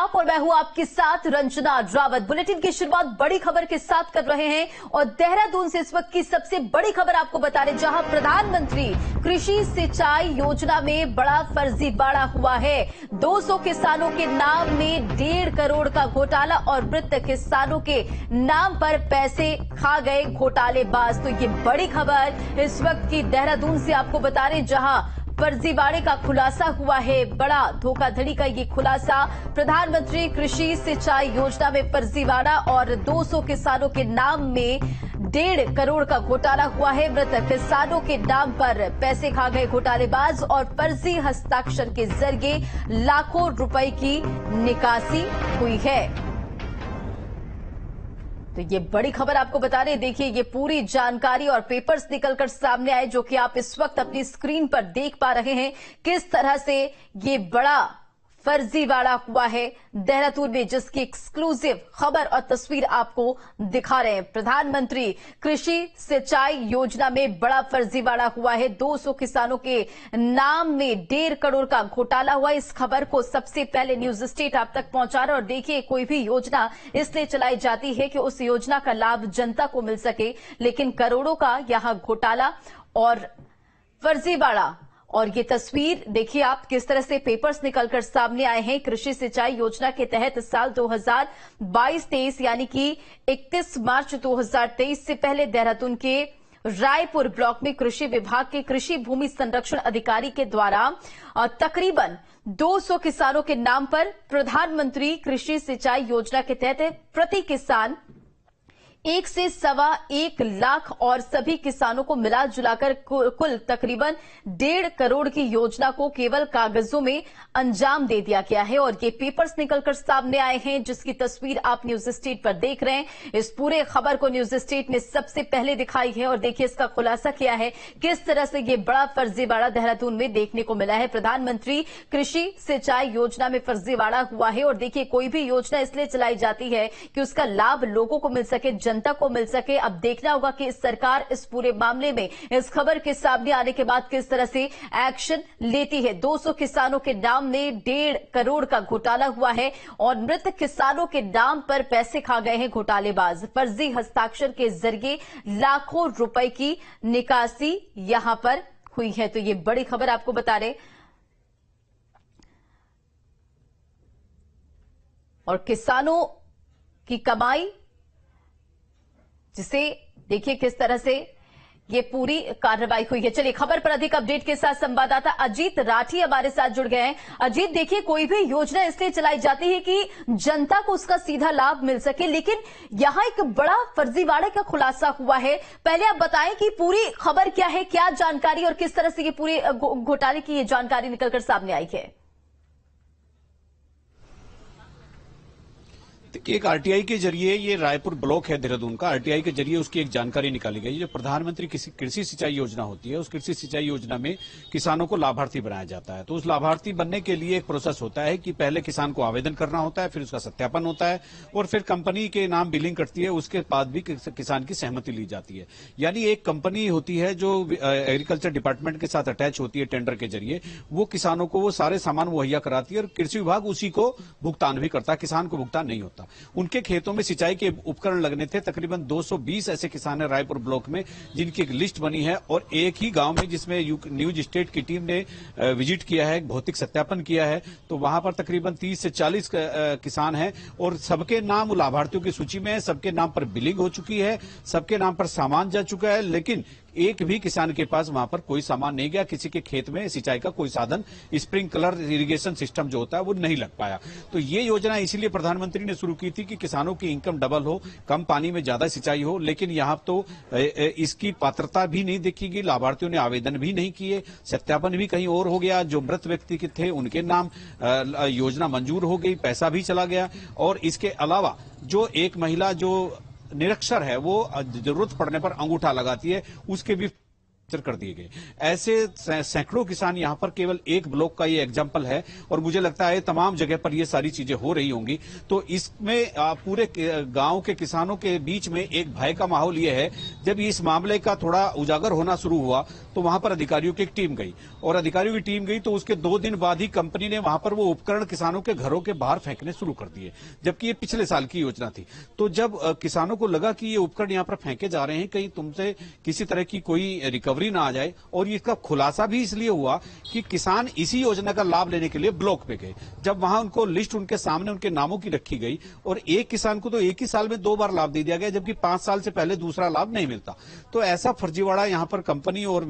आप और मैं हूं आपके साथ रंजना रावत। बुलेटिन की शुरुआत बड़ी खबर के साथ कर रहे हैं और देहरादून से इस वक्त की सबसे बड़ी खबर आपको बता रहे, जहां प्रधानमंत्री कृषि सिंचाई योजना में बड़ा फर्जीवाड़ा हुआ है। 200 किसानों के नाम में 1.5 करोड़ का घोटाला और मृत किसानों के नाम पर पैसे खा गए घोटालेबाज। तो ये बड़ी खबर इस वक्त की देहरादून से आपको बता रहे, जहां फर्जीवाड़े का खुलासा हुआ है। बड़ा धोखाधड़ी का ये खुलासा, प्रधानमंत्री कृषि सिंचाई योजना में फर्जीवाड़ा और 200 किसानों के नाम में 1.5 करोड़ का घोटाला हुआ है। मृत किसानों के नाम पर पैसे खा गए घोटालेबाज और फर्जी हस्ताक्षर के जरिए लाखों रुपए की निकासी हुई है। तो ये बड़ी खबर आपको बता रहे, देखिए ये पूरी जानकारी और पेपर्स निकलकर सामने आए, जो कि आप इस वक्त अपनी स्क्रीन पर देख पा रहे हैं। किस तरह से ये बड़ा फर्जीवाड़ा हुआ है देहरादून में, जिसकी एक्सक्लूसिव खबर और तस्वीर आपको दिखा रहे हैं। प्रधानमंत्री कृषि सिंचाई योजना में बड़ा फर्जीवाड़ा हुआ है। 200 किसानों के नाम में 1.5 करोड़ का घोटाला हुआ। इस खबर को सबसे पहले न्यूज स्टेट आप तक पहुंचा रहा है। और देखिए, कोई भी योजना इसलिए चलाई जाती है कि उस योजना का लाभ जनता को मिल सके, लेकिन करोड़ों का यहां घोटाला और फर्जीवाड़ा। और ये तस्वीर देखिए आप, किस तरह से पेपर्स निकलकर सामने आए हैं। कृषि सिंचाई योजना के तहत साल 2022-23 यानी कि 31 मार्च 2023 से पहले देहरादून के रायपुर ब्लॉक में कृषि विभाग के कृषि भूमि संरक्षण अधिकारी के द्वारा तकरीबन 200 किसानों के नाम पर प्रधानमंत्री कृषि सिंचाई योजना के तहत प्रति किसान 1 से 1.25 लाख और सभी किसानों को मिला जुलाकर कुल तकरीबन 1.5 करोड़ की योजना को केवल कागजों में अंजाम दे दिया गया है। और ये पेपर्स निकलकर सामने आए हैं, जिसकी तस्वीर आप न्यूज स्टेट पर देख रहे हैं। इस पूरे खबर को न्यूज स्टेट ने सबसे पहले दिखाई है और देखिए इसका खुलासा किया है, किस तरह से ये बड़ा फर्जीवाड़ा देहरादून में देखने को मिला है। प्रधानमंत्री कृषि सिंचाई योजना में फर्जीवाड़ा हुआ है। और देखिए, कोई भी योजना इसलिए चलाई जाती है कि उसका लाभ लोगों को मिल सके, जनता को मिल सके। अब देखना होगा कि इस सरकार इस पूरे मामले में इस खबर के सामने आने के बाद किस तरह से एक्शन लेती है। 200 किसानों के नाम में 1.5 करोड़ का घोटाला हुआ है और मृत किसानों के नाम पर पैसे खा गए हैं घोटालेबाज। फर्जी हस्ताक्षर के जरिए लाखों रुपए की निकासी यहां पर हुई है। तो ये बड़ी खबर आपको बता रहे। और किसानों की कमाई, जिसे देखिए किस तरह से ये पूरी कार्रवाई हुई है। चलिए, खबर पर अधिक अपडेट के साथ संवाददाता अजीत राठी हमारे साथ जुड़ गए हैं। अजीत, देखिए, कोई भी योजना इसलिए चलाई जाती है कि जनता को उसका सीधा लाभ मिल सके, लेकिन यहां एक बड़ा फर्जीवाड़े का खुलासा हुआ है। पहले आप बताएं कि पूरी खबर क्या है, क्या जानकारी और किस तरह से ये पूरी घोटाले की ये जानकारी निकलकर सामने आई है। एक आरटीआई के जरिए, ये रायपुर ब्लॉक है देहरादून का, आरटीआई के जरिए उसकी एक जानकारी निकाली गई। जो प्रधानमंत्री कृषि सिंचाई योजना होती है, उस कृषि सिंचाई योजना में किसानों को लाभार्थी बनाया जाता है। तो उस लाभार्थी बनने के लिए एक प्रोसेस होता है कि पहले किसान को आवेदन करना होता है, फिर उसका सत्यापन होता है और फिर कंपनी के नाम बिलिंग करती है। उसके बाद भी किसान की सहमति ली जाती है। यानी एक कंपनी होती है जो एग्रीकल्चर डिपार्टमेंट के साथ अटैच होती है टेंडर के जरिए, वो किसानों को वो सारे सामान मुहैया कराती है और कृषि विभाग उसी को भुगतान भी करता है, किसान को भुगतान नहीं होता। उनके खेतों में सिंचाई के उपकरण लगने थे। तकरीबन 220 ऐसे किसान हैं रायपुर ब्लॉक में, जिनकी एक लिस्ट बनी है। और एक ही गांव में, जिसमें न्यूज स्टेट की टीम ने विजिट किया है, भौतिक सत्यापन किया है, तो वहां पर तकरीबन 30 से 40 किसान हैं और सबके नाम लाभार्थियों की सूची में है। सबके नाम पर बिलिंग हो चुकी है, सबके नाम पर सामान जा चुका है, लेकिन एक भी किसान के पास वहां पर कोई सामान नहीं गया। किसी के खेत में सिंचाई का कोई साधन, स्प्रिंकलर इरिगेशन सिस्टम जो होता है वो नहीं लग पाया। तो ये योजना इसीलिए प्रधानमंत्री ने शुरू की थी कि किसानों की इनकम डबल हो, कम पानी में ज्यादा सिंचाई हो। लेकिन यहां तो इसकी पात्रता भी नहीं देखी गई, लाभार्थियों ने आवेदन भी नहीं किए, सत्यापन भी कहीं और हो गया। जो मृत व्यक्ति के थे उनके नाम योजना मंजूर हो गई, पैसा भी चला गया। और इसके अलावा जो एक महिला जो निरक्षर है, वो जरूरत पड़ने पर अंगूठा लगाती है, उसके भी कर दिए गए। ऐसे सैकड़ों किसान यहां पर केवल एक ब्लॉक का ये एग्जाम्पल है और मुझे लगता है तमाम जगह पर ये सारी चीजें हो रही होंगी। तो इसमें पूरे गांव के किसानों के बीच में एक भय का माहौल ये है। जब इस मामले का थोड़ा उजागर होना शुरू हुआ तो वहां पर अधिकारियों की एक टीम गई और अधिकारियों की टीम गई तो उसके 2 दिन बाद ही कंपनी ने वहां पर वो उपकरण किसानों के घरों के बाहर फेंकने शुरू कर दिए, जबकि ये पिछले साल की योजना थी। तो जब किसानों को लगा कि ये उपकरण यहां पर फेंके जा रहे हैं, कहीं तुमसे किसी तरह की कोई रिकवरी ना आ जाए, और इसका खुलासा भी इसलिए हुआ कि किसान इसी योजना का लाभ लेने के लिए ब्लॉक पे गए। जब वहां उनको लिस्ट उनके सामने उनके नामों की रखी गई और एक किसान को तो एक ही साल में 2 बार लाभ दे दिया गया, जबकि 5 साल से पहले दूसरा लाभ नहीं मिलता। तो ऐसा फर्जीवाड़ा यहां पर कंपनी और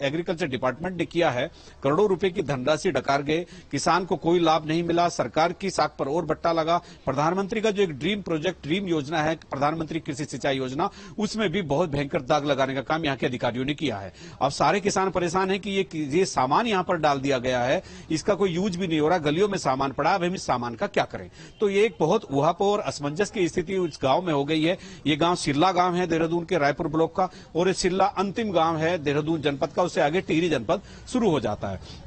एग्रीकल्चर डिपार्टमेंट ने किया है। करोड़ों रुपए की धनराशि डकार गए, किसान को कोई लाभ नहीं मिला, सरकार की साख पर और बट्टा लगा। प्रधानमंत्री का जो एक ड्रीम प्रोजेक्ट, ड्रीम योजना है, प्रधानमंत्री कृषि सिंचाई योजना, उसमें भी बहुत भयंकर दाग लगाने का काम यहां के अधिकारियों ने किया है। अब सारे किसान परेशान हैं कि ये सामान यहां पर डाल दिया गया है, इसका कोई यूज भी नहीं हो रहा, गलियों में सामान पड़ा, अब हम इस सामान का क्या करें। तो ये एक बहुत उहापोह और असमंजस की स्थिति उस गांव में हो गई है। ये गांव सिरला गांव है देहरादून के रायपुर ब्लॉक का, और ये सिरला अंतिम गांव है देहरादून जनपद का, उससे आगे टिहरी जनपद शुरू हो जाता है।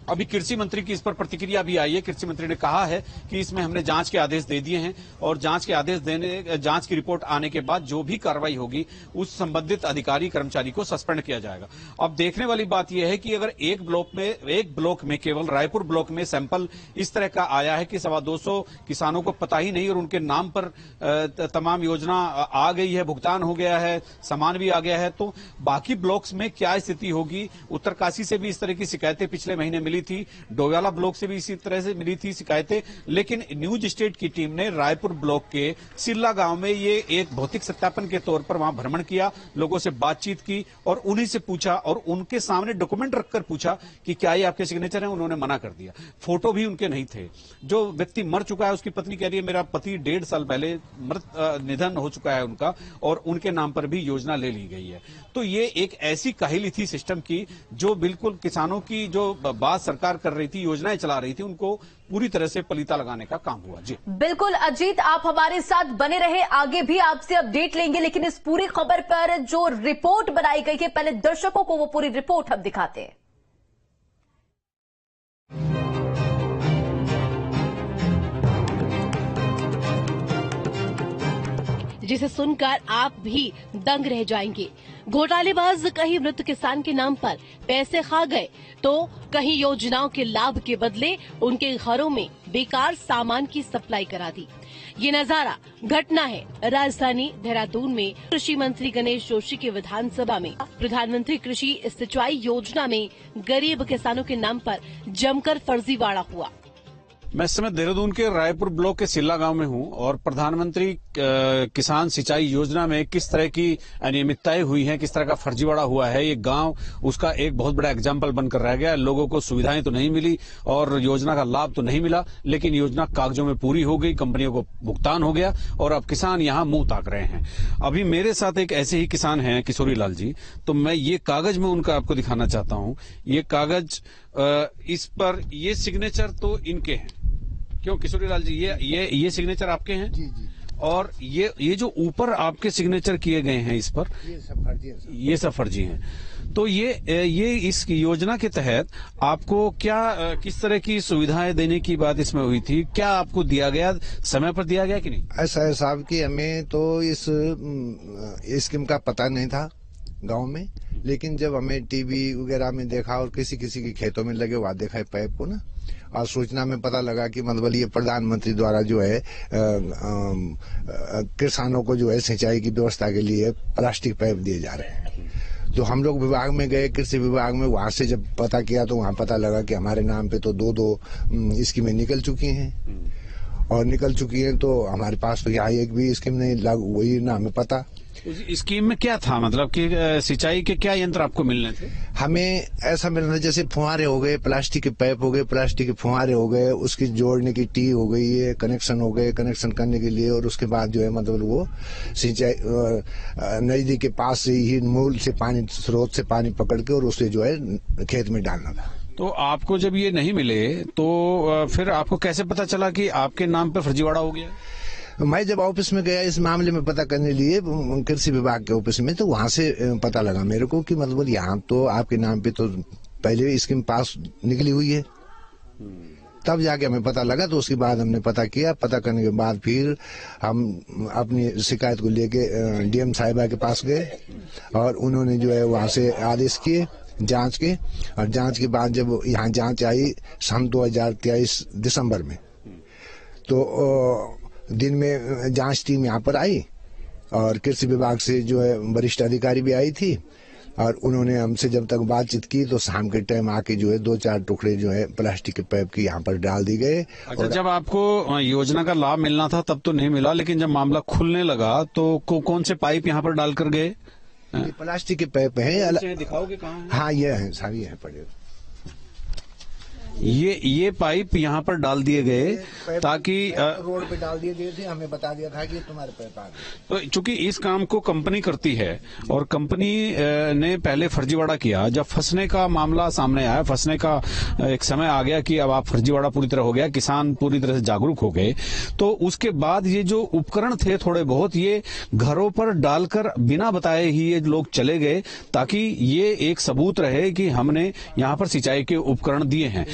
अभी कृषि मंत्री की इस पर प्रतिक्रिया भी आई है। कृषि मंत्री ने कहा है कि इसमें हमने जांच के आदेश दे दिए हैं और जांच की रिपोर्ट आने के बाद जो भी कार्रवाई होगी उस संबंधित अधिकारी कर्मचारी को सस्पेंड किया जाएगा। अब देखने वाली बात यह है कि अगर एक ब्लॉक में केवल रायपुर ब्लॉक में सैंपल इस तरह का आया है कि 225 किसानों को पता ही नहीं और उनके नाम पर तमाम योजना आ गई है, भुगतान हो गया है, सामान भी आ गया है, तो बाकी ब्लॉक्स में क्या स्थिति होगी। उत्तरकाशी से भी इस तरह की शिकायतें पिछले महीने मिली थी, डोयाला ब्लॉक से भी इसी तरह से मिली थी शिकायतें, लेकिन न्यूज स्टेट की टीम ने रायपुर ब्लॉक के सिरला गांव में ये एक भौतिक सत्यापन के तौर पर वहां भ्रमण किया, लोगों से बातचीत की और उन्हीं से पूछा और उनके सामने डॉक्यूमेंट रखकर पूछा कि क्या ये आपके सिग्नेचर हैं। उन्होंने मना कर दिया, फोटो भी उनके नहीं थे। जो व्यक्ति मर चुका है उसकी पत्नी कह रही है मेरा पति 1.5 साल पहले निधन हो चुका है उनका और उनके नाम पर भी योजना ले ली गई है। तो ये एक ऐसी काहिली थी सिस्टम की जो बिल्कुल किसानों की जो बात सरकार कर रही थी, योजनाएं चला रही थी, उनको पूरी तरह से पलीता लगाने का काम हुआ। जी बिल्कुल अजीत, आप हमारे साथ बने रहे, आगे भी आपसे अपडेट लेंगे, लेकिन इस पूरी खबर पर जो रिपोर्ट बनाई गई है पहले दर्शकों को वो पूरी रिपोर्ट हम दिखाते हैं। जिसे सुनकर आप भी दंग रह जाएंगे। घोटालेबाज कहीं मृत किसान के नाम पर पैसे खा गए तो कहीं योजनाओं के लाभ के बदले उनके घरों में बेकार सामान की सप्लाई करा दी। ये नजारा घटना है राजधानी देहरादून में। कृषि मंत्री गणेश जोशी के विधानसभा में प्रधानमंत्री कृषि सिंचाई योजना में गरीब किसानों के नाम पर जमकर फर्जीवाड़ा हुआ। मैं इस समय देहरादून के रायपुर ब्लॉक के सिरला गांव में हूं और प्रधानमंत्री किसान सिंचाई योजना में किस तरह की अनियमितताएं हुई हैं, किस तरह का फर्जीवाड़ा हुआ है, ये गांव उसका एक बहुत बड़ा एग्जाम्पल बनकर रह गया। लोगों को सुविधाएं तो नहीं मिली और योजना का लाभ तो नहीं मिला, लेकिन योजना कागजों में पूरी हो गई, कंपनियों को भुगतान हो गया और अब किसान यहां मुंह ताक रहे हैं। अभी मेरे साथ एक ऐसे ही किसान हैं किशोरी लाल जी, तो मैं ये कागज में उनका आपको दिखाना चाहता हूं। ये कागज इस पर ये सिग्नेचर तो इनके हैं, क्यों किशोरी लाल जी? ये सिग्नेचर आपके हैं? जी जी। और ये जो ऊपर आपके सिग्नेचर किए गए हैं इस पर, ये सब फर्जी हैं। ये सब फर्जी हैं। तो ये इस योजना के तहत आपको क्या किस तरह की सुविधाएं देने की बात इसमें हुई थी? क्या आपको दिया गया, समय पर दिया गया कि नहीं? ऐसा है साहब कि हमें तो इस स्कीम का पता नहीं था गांव में, लेकिन जब हमें टीवी वगैरह में देखा और किसी के खेतों में लगे वहां देखा है पाइप को ना, और सूचना में पता लगा कि मतलब ये प्रधानमंत्री द्वारा जो है किसानों को जो है सिंचाई की व्यवस्था के लिए प्लास्टिक पाइप दिए जा रहे हैं। तो हम लोग विभाग में गए, कृषि विभाग में, वहां से जब पता किया तो वहां पता लगा कि हमारे नाम पे तो दो स्कीमें निकल चुकी हैं और निकल चुकी हैं, तो हमारे पास तो यहाँ एक भी स्कीम नहीं लागू हुई ना हमें पता। स्कीम में क्या था, मतलब कि सिंचाई के क्या यंत्र आपको मिलने थे? हमें ऐसा मिलना था जैसे फुहारे हो गए, प्लास्टिक के पाइप हो गए, प्लास्टिक के फुहारे हो गए, उसकी जोड़ने की टी हो गई है, कनेक्शन हो गए, कनेक्शन करने के लिए, और उसके बाद जो है मतलब वो सिंचाई नजदीक के पास से ही मूल से पानी, स्रोत से पानी पकड़ के और उसे जो है खेत में डालना था। तो आपको जब ये नहीं मिले तो फिर आपको कैसे पता चला कि आपके नाम पे फर्जीवाड़ा हो गया? मैं जब ऑफिस में गया इस मामले में पता करने लिए कृषि विभाग के ऑफिस में, तो वहां से पता लगा मेरे को कि मतलब यहाँ तो आपके नाम पे तो पहले स्कीम पास निकली हुई है। तब जाके हमें पता लगा, तो उसके बाद हमने पता किया। पता करने के बाद फिर हम अपनी शिकायत को लेके डीएम साहिबा के पास गए और उन्होंने जो है वहां से आदेश किए जांच के, और जांच के बाद जब यहाँ जांच आई सन 2023 दिसंबर में, तो दिन में जांच टीम यहाँ पर आई और कृषि विभाग से जो है वरिष्ठ अधिकारी भी आई थी, और उन्होंने हमसे जब तक बातचीत की तो शाम के टाइम आके जो है 2-4 टुकड़े जो है प्लास्टिक के पाइप की यहाँ पर डाल दी गए। अच्छा, जब आपको योजना का लाभ मिलना था तब तो नहीं मिला, लेकिन जब मामला खुलने लगा तो कौन से पाइप यहाँ पर डालकर गए? ये प्लास्टिक के पाइप है। दिखाओगे कहाँ? हाँ, ये है, सारी है पड़े। ये पाइप यहाँ पर डाल दिए गए ताकि रोड पे डाल दिए गए थे। हमें बता दिया था कि तुम्हारे पाइप आ गए। तो चूंकि इस काम को कंपनी करती है और कंपनी ने पहले फर्जीवाड़ा किया, जब फंसने का मामला सामने आया, फंसने का एक समय आ गया कि अब आप फर्जीवाड़ा पूरी तरह हो गया, किसान पूरी तरह से जागरूक हो गए, तो उसके बाद ये जो उपकरण थे थोड़े बहुत ये घरों पर डालकर बिना बताए ही ये लोग चले गए, ताकि ये एक सबूत रहे कि हमने यहाँ पर सिंचाई के उपकरण दिए हैं।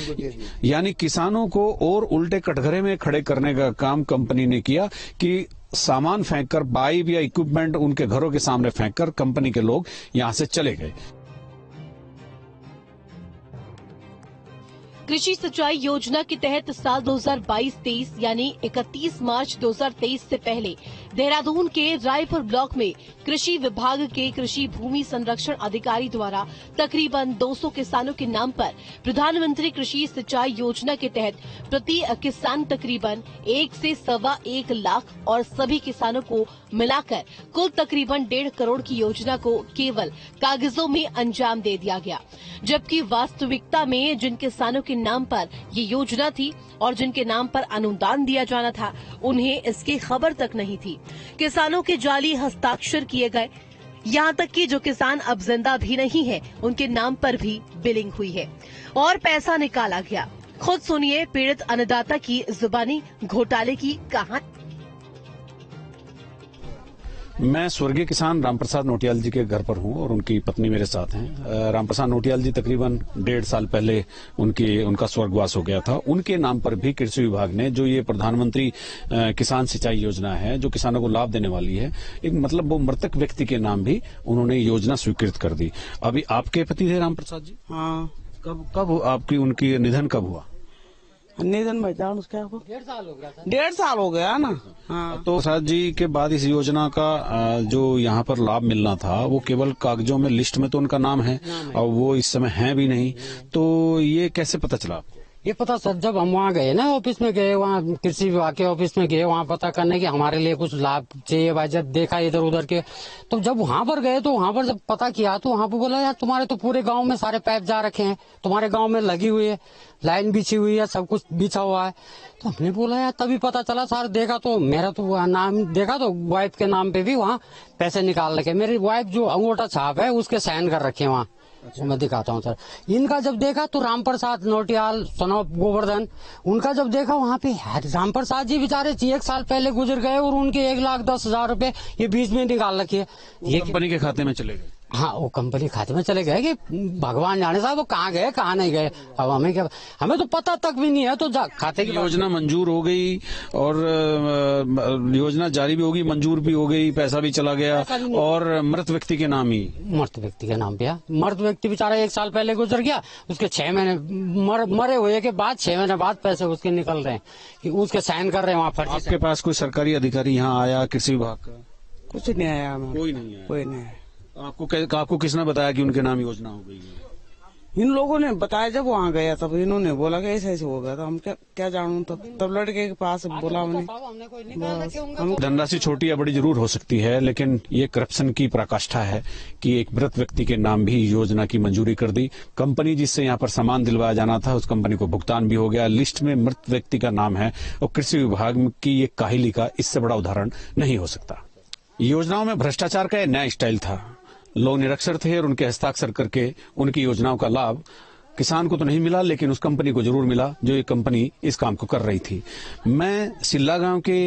यानी किसानों को और उल्टे कटघरे में खड़े करने का काम कंपनी ने किया कि सामान फेंककर, पाइप या इक्विपमेंट उनके घरों के सामने फेंककर कंपनी के लोग यहां से चले गए। कृषि सिंचाई योजना के तहत साल 2022-23 यानी 31 मार्च 2023 से पहले देहरादून के रायपुर ब्लॉक में कृषि विभाग के कृषि भूमि संरक्षण अधिकारी द्वारा तकरीबन 200 किसानों के नाम पर प्रधानमंत्री कृषि सिंचाई योजना के तहत प्रति किसान तकरीबन 1 से 1.25 लाख और सभी किसानों को मिलाकर कुल तकरीबन 1.5 करोड़ की योजना को केवल कागजों में अंजाम दे दिया गया, जबकि वास्तविकता में जिन किसानों के नाम पर ये योजना थी और जिनके नाम पर अनुदान दिया जाना था उन्हें इसकी खबर तक नहीं थी। किसानों के जाली हस्ताक्षर किए गए, यहाँ तक कि जो किसान अब जिंदा भी नहीं है उनके नाम पर भी बिलिंग हुई है और पैसा निकाला गया। खुद सुनिए पीड़ित अन्नदाता की जुबानी घोटाले की कहानी। मैं स्वर्गीय किसान रामप्रसाद नोटियाल जी के घर पर हूं और उनकी पत्नी मेरे साथ हैं। रामप्रसाद नोटियाल जी तकरीबन 1.5 साल पहले उनका स्वर्गवास हो गया था। उनके नाम पर भी कृषि विभाग ने जो ये प्रधानमंत्री किसान सिंचाई योजना है जो किसानों को लाभ देने वाली है, एक मतलब वो मृतक व्यक्ति के नाम भी उन्होंने योजना स्वीकृत कर दी। अभी आपके पति थे रामप्रसाद जी? हाँ। कब आपकी उनकी निधन कब हुआ? निधन मैदान उसका 1.5 साल हो गया था। 1.5 साल हो गया ना। हाँ। तो प्रसाद जी के बाद इस योजना का जो यहाँ पर लाभ मिलना था वो केवल कागजों में, लिस्ट में तो उनका नाम है और वो इस समय है भी नहीं, तो ये कैसे पता चला? ये पता सर जब हम वहाँ गए ना, ऑफिस में गए, वहाँ कृषि विभाग के ऑफिस में गए, वहाँ पता करने कि हमारे लिए कुछ लाभ चाहिए भाई। जब देखा इधर उधर के, तो जब वहाँ पर गए तो वहाँ पर जब पता किया तो वहाँ पर बोला यार तुम्हारे तो पूरे गांव में सारे पाइप जा रखे हैं, तुम्हारे गांव में लगी हुई है, लाइन बिछी हुई है, सब कुछ बिछा हुआ है। तो हमने बोला यार, तभी पता चला सर। देखा तो मेरा तो नाम देखा तो वाइफ के नाम पे भी वहाँ पैसे निकाल रखे। मेरी वाइफ जो अंगूठा छाप है उसके साइन कर रखे वहाँ, मैं दिखाता हूँ सर। इनका जब देखा तो रामप्रसाद नोटियाल, सन ऑफ गोवर्धन, उनका जब देखा वहाँ पे रामप्रसाद जी बेचारे 1 साल पहले गुजर गए और उनके 1,10,000 रुपए ये बीच में निकाल रखिए। ये कंपनी के खाते में चले गए? हाँ, वो कंपनी खाते में चले गए कि भगवान जाने साहब वो कहाँ गए कहाँ नहीं गए। अब हमें क्या, हमें तो पता तक भी नहीं है। तो खाते की योजना मंजूर हो गई और योजना जारी भी होगी, मंजूर भी हो गई, पैसा भी चला गया और मृत व्यक्ति के नाम ही, मृत व्यक्ति के नाम पे। मृत व्यक्ति बेचारा 1 साल पहले गुजर गया, उसके 6 महीने मरे हुए के बाद 6 महीने बाद पैसे उसके निकल रहे हैं कि उसके साइन कर रहे हैं वहाँ फर्जी। आपके पास कोई सरकारी अधिकारी यहाँ आया कृषि विभाग का? कुछ नहीं आया। कोई नहीं आया? कोई नहीं आया। आपको किसने बताया कि उनके नाम योजना हो गई है? इन लोगों ने बताया, जब वहाँ गया तब इन्होंने बोला कि ऐसे ऐसे हो गया था। हम क्या जानूं, तब लड़के के पास बोला हमने। धनराशि छोटी या बड़ी जरूर हो सकती है, लेकिन ये करप्शन की पराकाष्ठा है कि एक मृत व्यक्ति के नाम भी योजना की मंजूरी कर दी। कंपनी जिससे यहाँ पर सामान दिलवाया जाना था उस कंपनी को भुगतान भी हो गया, लिस्ट में मृत व्यक्ति का नाम है और कृषि विभाग की ये काहिली का इससे बड़ा उदाहरण नहीं हो सकता। योजनाओं में भ्रष्टाचार का नया स्टाइल था। लोग निरक्षर थे और उनके हस्ताक्षर करके उनकी योजनाओं का लाभ किसान को तो नहीं मिला, लेकिन उस कंपनी को जरूर मिला जो ये कंपनी इस काम को कर रही थी। मैं सिल्ला गांव के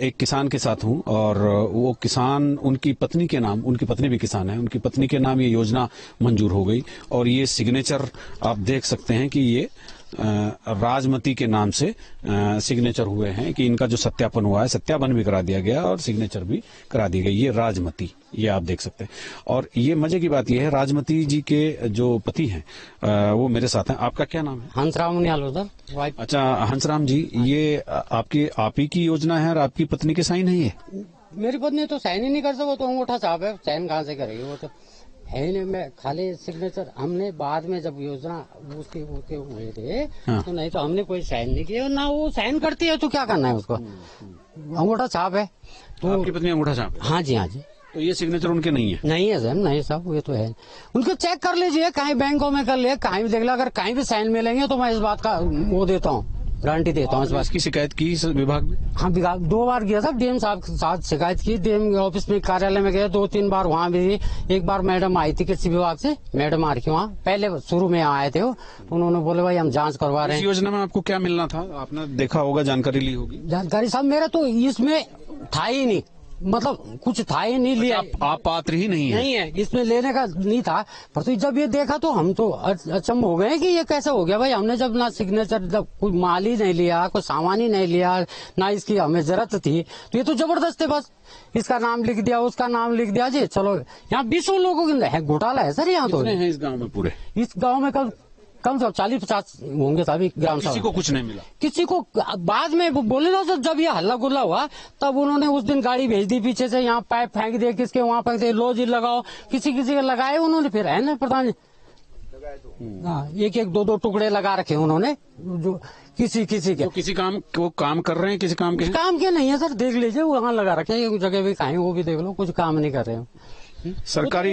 एक किसान के साथ हूं और वो किसान, उनकी पत्नी के नाम, उनकी पत्नी भी किसान है, उनकी पत्नी के नाम ये योजना मंजूर हो गई और ये सिग्नेचर आप देख सकते हैं कि ये राजमती के नाम से सिग्नेचर हुए हैं कि इनका जो सत्यापन हुआ है, सत्यापन भी करा दिया गया और सिग्नेचर भी करा दी गई। ये राजमती, ये आप देख सकते हैं। और ये मजे की बात ये है, राजमती जी के जो पति हैं वो मेरे साथ हैं। आपका क्या नाम है? हंसराम उधर। अच्छा हंसराम जी, ये आप ही की योजना है और आपकी पत्नी के साइन है ये? मेरी पत्नी तो साइन ही नहीं कर सकता, तो अंगूठा छाप है, साइन कहाँ से करेगी? वो तो है नहीं, मैं खाली सिग्नेचर। हमने बाद में जब योजना उसके हुए थे हाँ। तो नहीं तो हमने कोई साइन नहीं किया, ना वो साइन करती है तो क्या करना है उसको, अंगूठा छाप है। तो आपकी पत्नी अंगूठा छाप है? हाँ जी, हाँ जी। तो ये सिग्नेचर उनके नहीं है? नहीं है सर, नहीं साहब, ये तो है। उनको चेक कर लीजिए, कहीं बैंकों में कर ले, कहीं भी देख लो, अगर कहीं भी साइन मिलेंगे तो मैं इस बात का वो देता हूँ, गारंटी देता हूँ इस बात की। शिकायत की विभाग में? हाँ, विभाग 2 बार गया था, डीएम साहब के साथ शिकायत की, डीएम ऑफिस में, कार्यालय में गए 2-3 बार, वहाँ भी। एक बार मैडम आई थी कृषि विभाग से, मैडम आ रही वहाँ, पहले शुरू में आए थे वो, उन्होंने बोले भाई हम जांच करवा रहे हैं। इस योजना में आपको क्या मिलना था? आपने देखा होगा, जानकारी ली होगी। जानकारी साहब मेरा तो इसमें था ही नहीं, मतलब कुछ था ही नहीं लिया। आप पात्र ही नहीं है? नहीं है, इसमें लेने का नहीं था। पर तो जब ये देखा तो हम तो अचंभ हो गए कि ये कैसे हो गया भाई। हमने जब ना सिग्नेचर, जब कोई माल ही नहीं लिया, कोई सामान ही नहीं लिया, ना इसकी हमें जरूरत थी, तो ये तो जबरदस्त है। बस इसका नाम लिख दिया, उसका नाम लिख दिया जी, चलो। यहाँ 20 लोगों के घोटाला है सर। यहाँ तो है इस गाँव में, पूरे इस गाँव में कम से कम 40-50 होंगे सभी ग्राम सभा। किसी को कुछ नहीं मिला? किसी को बाद में बोले ना सर, जब ये हल्ला गुल्ला हुआ तब उन्होंने उस दिन गाड़ी भेज दी पीछे से, यहाँ पाइप फेंक दिए, किसके वहाँ फेंक दिए, लो जी लगाओ, किसी के लगाए उन्होंने। फिर है ना प्रधान जी, हाँ, 1-2 टुकड़े लगा रखे उन्होंने, जो किसी के। तो किसी काम वो काम कर रहे हैं, किसी काम के नहीं है सर, देख लीजिए वहाँ लगा रखे, एक जगह भी कहीं वो भी देख लो, कुछ काम नहीं कर रहे हो। सरकारी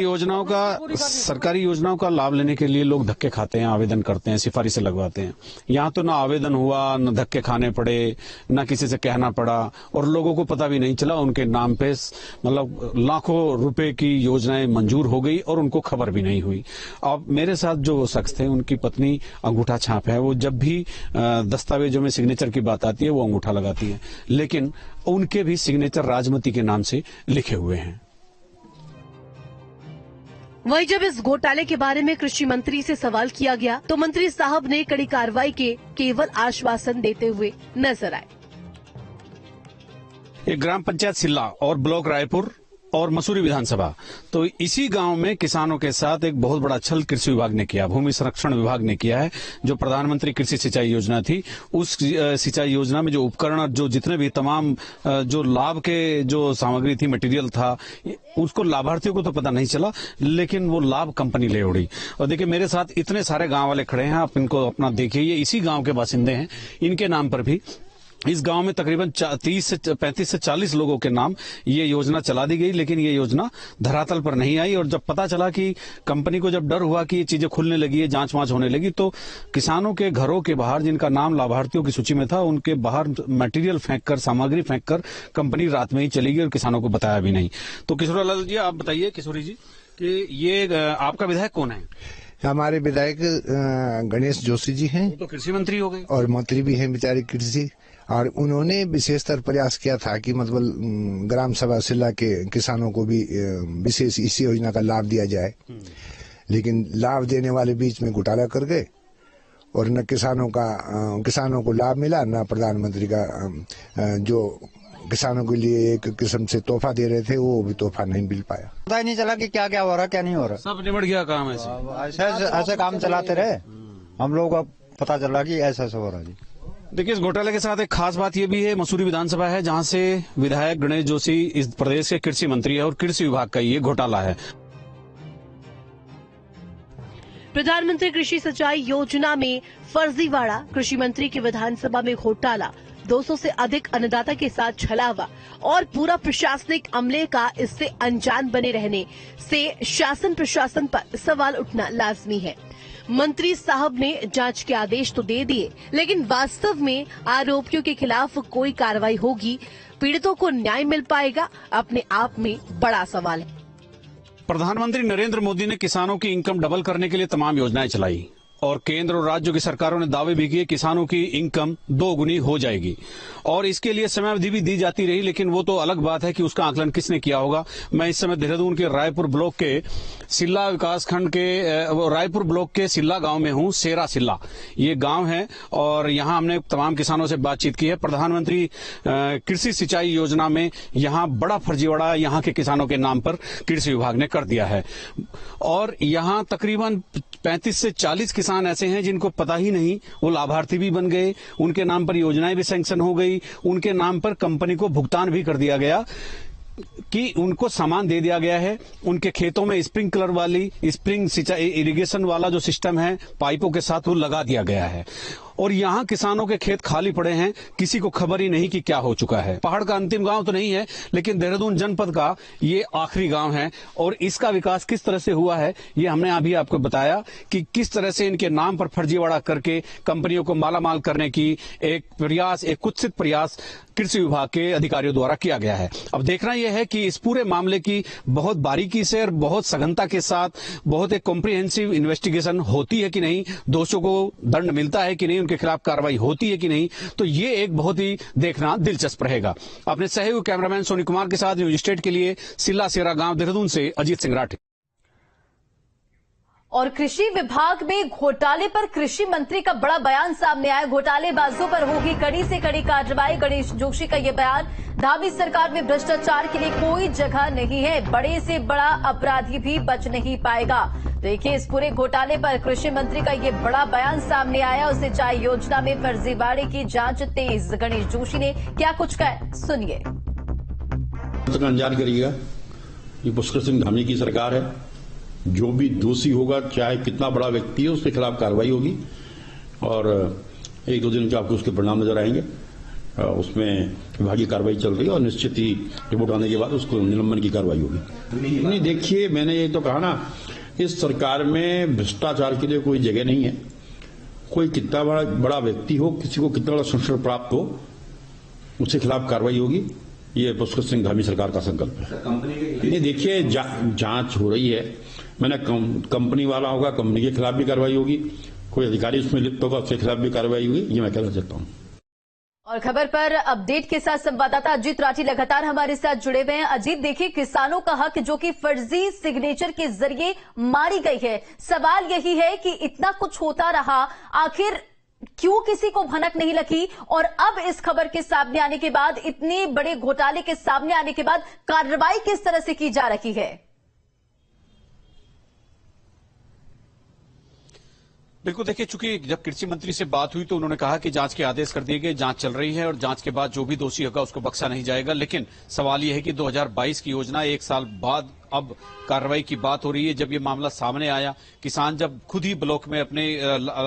योजनाओं का लाभ लेने के लिए लोग धक्के खाते हैं, आवेदन करते हैं, सिफारिशें लगवाते हैं। यहाँ तो ना आवेदन हुआ, न धक्के खाने पड़े, न किसी से कहना पड़ा, और लोगों को पता भी नहीं चला। उनके नाम पे मतलब लाखों रुपए की योजनाएं मंजूर हो गई और उनको खबर भी नहीं हुई। अब मेरे साथ जो शख्स थे, उनकी पत्नी अंगूठा छाप है, वो जब भी दस्तावेजों में सिग्नेचर की बात आती है वो अंगूठा लगाती है, लेकिन उनके भी सिग्नेचर राजमती के नाम से लिखे हुए हैं। वहीं जब इस घोटाले के बारे में कृषि मंत्री से सवाल किया गया तो मंत्री साहब ने कड़ी कार्रवाई के केवल आश्वासन देते हुए नजर आए। एक ग्राम पंचायत सिल्ला और ब्लॉक रायपुर और मसूरी विधानसभा, तो इसी गांव में किसानों के साथ एक बहुत बड़ा छल कृषि विभाग ने किया, भूमि संरक्षण विभाग ने किया है। जो प्रधानमंत्री कृषि सिंचाई योजना थी, उस सिंचाई योजना में जो उपकरण, जो जितने भी तमाम जो लाभ के जो सामग्री थी, मटेरियल था, उसको लाभार्थियों को तो पता नहीं चला, लेकिन वो लाभ कंपनी ले उड़ी। और देखिए मेरे साथ इतने सारे गाँव वाले खड़े हैं, आप इनको अपना देखिए, ये इसी गाँव के बासिंदे हैं। इनके नाम पर भी इस गांव में तकरीबन 35 से 40 लोगों के नाम ये योजना चला दी गई, लेकिन ये योजना धरातल पर नहीं आई। और जब पता चला कि कंपनी को जब डर हुआ कि ये चीजें खुलने लगी है, जांच वांच होने लगी, तो किसानों के घरों के बाहर जिनका नाम लाभार्थियों की सूची में था, उनके बाहर मटेरियल फेंककर, सामग्री फेंककर कंपनी रात में ही चली गई और किसानों को बताया भी नहीं। तो किशोरी लाल जी, आप बताइए किशोरी जी कि ये आपका विधायक कौन है? हमारे विधायक गणेश जोशी जी हैं। तो कृषि मंत्री हो गए और मंत्री भी हैं बेचारे कृषि, और उन्होंने विशेषतर प्रयास किया था कि मतलब ग्राम सभा सिल्ला के किसानों को भी विशेष इस योजना का लाभ दिया जाए, लेकिन लाभ देने वाले बीच में घोटाला कर गए और न किसानों को लाभ मिला, न प्रधानमंत्री का जो किसानों के लिए एक किस्म से तोहफा दे रहे थे वो भी तोहफा नहीं मिल पाया। पता ही नहीं चला कि क्या क्या हो रहा, क्या नहीं हो रहा। सब निबट गया काम। ऐसे काम चलाते रहे, हम लोगों को पता चला कि ऐसा हो रहा जी। देखिए, इस घोटाले के साथ एक खास बात यह भी है, मसूरी विधानसभा है जहां से विधायक गणेश जोशी इस प्रदेश के कृषि मंत्री है और कृषि विभाग का ये घोटाला है। प्रधानमंत्री कृषि सिंचाई योजना में फर्जीवाड़ा, कृषि मंत्री की विधानसभा में घोटाला, 200 से अधिक अन्नदाता के साथ छलावा और पूरा प्रशासनिक अमले का इससे अनजान बने रहने से शासन प्रशासन पर सवाल उठना लाजमी है। मंत्री साहब ने जांच के आदेश तो दे दिए, लेकिन वास्तव में आरोपियों के खिलाफ कोई कार्रवाई होगी, पीड़ितों को न्याय मिल पाएगा, अपने आप में बड़ा सवाल है। प्रधानमंत्री नरेंद्र मोदी ने किसानों की इनकम डबल करने के लिए तमाम योजनाएं चलाई और केंद्र और राज्यों की सरकारों ने दावे भी किए किसानों की इनकम 2 गुनी हो जाएगी और इसके लिए समयावधि भी दी जाती रही, लेकिन वो तो अलग बात है कि उसका आकलन किसने किया होगा। मैं इस समय देहरादून के रायपुर ब्लॉक के सिल्ला विकासखंड के रायपुर ब्लॉक के सिल्ला गांव में हूं। सेरा सिल्ला ये गांव है और यहां हमने तमाम किसानों से बातचीत की है। प्रधानमंत्री कृषि सिंचाई योजना में यहां बड़ा फर्जीवाड़ा यहां के किसानों के नाम पर कृषि विभाग ने कर दिया है और यहां तकरीबन 35 से 40 किसान ऐसे हैं जिनको पता ही नहीं, वो लाभार्थी भी बन गए, उनके नाम पर योजनाएं भी सैंक्शन हो गई, उनके नाम पर कंपनी को भुगतान भी कर दिया गया कि उनको सामान दे दिया गया है। उनके खेतों में स्प्रिंकलर वाली स्प्रिंग सिंचाई इरिगेशन वाला जो सिस्टम है पाइपों के साथ वो लगा दिया गया है और यहाँ किसानों के खेत खाली पड़े हैं, किसी को खबर ही नहीं कि क्या हो चुका है। पहाड़ का अंतिम गांव तो नहीं है, लेकिन देहरादून जनपद का ये आखिरी गांव है और इसका विकास किस तरह से हुआ है ये हमने अभी आपको बताया कि किस तरह से इनके नाम पर फर्जीवाड़ा करके कंपनियों को मालामाल करने की एक कुत्सित प्रयास कृषि विभाग के अधिकारियों द्वारा किया गया है। अब देखना यह है कि इस पूरे मामले की बहुत बारीकी से और बहुत सघनता के साथ बहुत एक कॉम्प्रिहेंसिव इन्वेस्टिगेशन होती है कि नहीं, दोषियों को दंड मिलता है कि नहीं, उनके खिलाफ कार्रवाई होती है कि नहीं, तो ये एक बहुत ही देखना दिलचस्प रहेगा। अपने सहयोगी कैमरामैन सोनी कुमार के साथ न्यूज स्टेट के लिए सिल्ला सेरा गांव देहरादून से अजीत सिंह राठी। और कृषि विभाग में घोटाले पर कृषि मंत्री का बड़ा बयान सामने आया। घोटालेबाजों पर होगी कड़ी से कड़ी कार्रवाई, गणेश जोशी का यह बयान। धामी सरकार में भ्रष्टाचार के लिए कोई जगह नहीं है, बड़े से बड़ा अपराधी भी बच नहीं पाएगा। देखिए इस पूरे घोटाले पर कृषि मंत्री का ये बड़ा बयान सामने आया और सिंचाई योजना में फर्जीवाड़े की जांच तेज। गणेश जोशी ने क्या कुछ कहा, सुनिए। जान करिएगा, ये पुष्कर सिंह धामी की सरकार है, जो भी दोषी होगा चाहे कितना बड़ा व्यक्ति है उसके खिलाफ कार्रवाई होगी और 1-2 दिन के आपको उसके परिणाम नजर आएंगे। उसमें विभागीय कार्रवाई चल रही है और निश्चित ही रिपोर्ट आने के बाद उसको निलंबन की कार्रवाई होगी। नहीं देखिए, मैंने ये तो कहा ना, इस सरकार में भ्रष्टाचार के लिए कोई जगह नहीं है। कोई कितना बड़ा व्यक्ति हो, किसी को कितना बड़ा संरक्षण प्राप्त हो, उसके खिलाफ कार्रवाई होगी। ये पुष्कर सिंह धामी सरकार का संकल्प है। ये देखिए जांच हो रही है, मैंने कंपनी वाला होगा, कंपनी के खिलाफ भी कार्रवाई होगी, कोई अधिकारी उसमें लिप्त होगा उसके खिलाफ भी कार्रवाई होगी, ये मैं कहना चाहता हूँ। और खबर पर अपडेट के साथ संवाददाता अजीत राठी लगातार हमारे साथ जुड़े हुए हैं। अजीत, देखिए किसानों का हक जो कि फर्जी सिग्नेचर के जरिए मारी गई है, सवाल यही है कि इतना कुछ होता रहा, आखिर क्यों किसी को भनक नहीं लगी और अब इस खबर के सामने आने के बाद, इतने बड़े घोटाले के सामने आने के बाद कार्रवाई किस तरह से की जा रही है? बिल्कुल, देखिए चूंकि जब कृषि मंत्री से बात हुई तो उन्होंने कहा कि जांच के आदेश कर दिए गए, जांच चल रही है और जांच के बाद जो भी दोषी होगा उसको बख्शा नहीं जाएगा। लेकिन सवाल यह है कि 2022 की योजना 1 साल बाद अब कार्रवाई की बात हो रही है। जब ये मामला सामने आया, किसान जब खुद ही ब्लॉक में अपने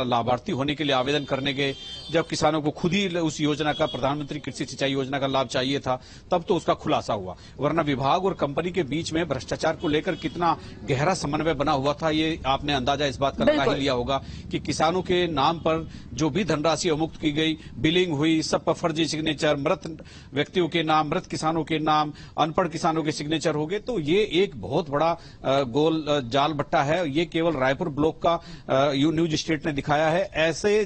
लाभार्थी होने के लिए आवेदन करने गए, जब किसानों को खुद ही उस योजना का, प्रधानमंत्री कृषि सिंचाई योजना का लाभ चाहिए था, तब तो उसका खुलासा हुआ। वरना विभाग और कंपनी के बीच में भ्रष्टाचार को लेकर कितना गहरा समन्वय बना हुआ था, ये आपने अंदाजा इस बात का लगा ही लिया होगा कि किसानों के नाम पर जो भी धनराशि अवमुक्त की गई, बिलिंग हुई, सब पर फर्जी सिग्नेचर, मृत व्यक्तियों के नाम, मृत किसानों के नाम, अनपढ़ किसानों के सिग्नेचर हो गए। तो ये एक बहुत बड़ा गोल जाल बट्टा है। ये केवल रायपुर ब्लॉक का न्यूज स्टेट ने दिखाया है। ऐसे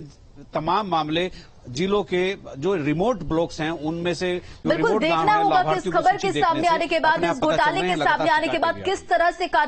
तमाम मामले जिलों के जो रिमोट ब्लॉक्स हैं उनमें से बिल्कुल देखना होगा कि इस खबर के सामने आने के बाद, इस घोटाले के सामने आने के बाद किस तरह से